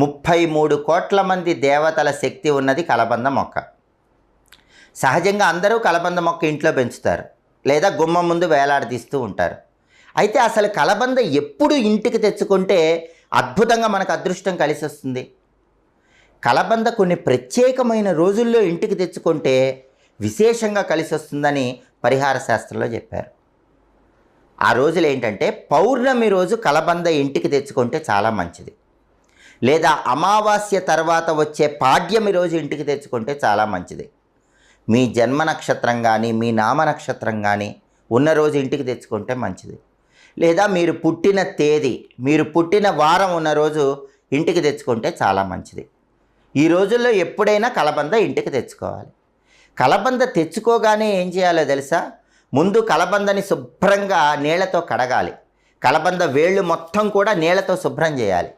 33 కోట్ల మంది దేవతల శక్తి ఉన్నది కలబంద మొక్క. సహజంగా అందరూ కలబంద మొక్క ఇంట్లో పెంచుతారు, లేదా గుమ్మం ముందు వేలాడదీస్తూ ఉంటారు. అయితే అసలు కలబంద ఎప్పుడు ఇంటికి తెచ్చుకుంటే అద్భుతంగా మనకు అదృష్టం కలిసి వస్తుంది? కలబంద కొన్ని ప్రత్యేకమైన రోజుల్లో ఇంటికి తెచ్చుకుంటే విశేషంగా కలిసి వస్తుందని పరిహార శాస్త్రంలో చెప్పారు. ఆ రోజులు ఏంటంటే, పౌర్ణమి రోజు కలబంద ఇంటికి తెచ్చుకుంటే చాలా మంచిది, లేదా అమావాస్య తర్వాత వచ్చే పాడ్యమి రోజు ఇంటికి తెచ్చుకుంటే చాలా మంచిది. మీ జన్మ నక్షత్రం కానీ మీ నామ నక్షత్రం కానీ ఉన్న రోజు ఇంటికి తెచ్చుకుంటే మంచిది, లేదా మీరు పుట్టిన తేదీ, మీరు పుట్టిన వారం ఉన్న రోజు ఇంటికి తెచ్చుకుంటే చాలా మంచిది. ఈ రోజుల్లో ఎప్పుడైనా కలబంద ఇంటికి తెచ్చుకోవాలి. కలబంద తెచ్చుకోగానే ఏం చేయాలో తెలుసా? ముందు కలబందని శుభ్రంగా నీళ్లతో కడగాలి. కలబంద వేళ్ళు మొత్తం కూడా నీళ్లతో శుభ్రం చేయాలి.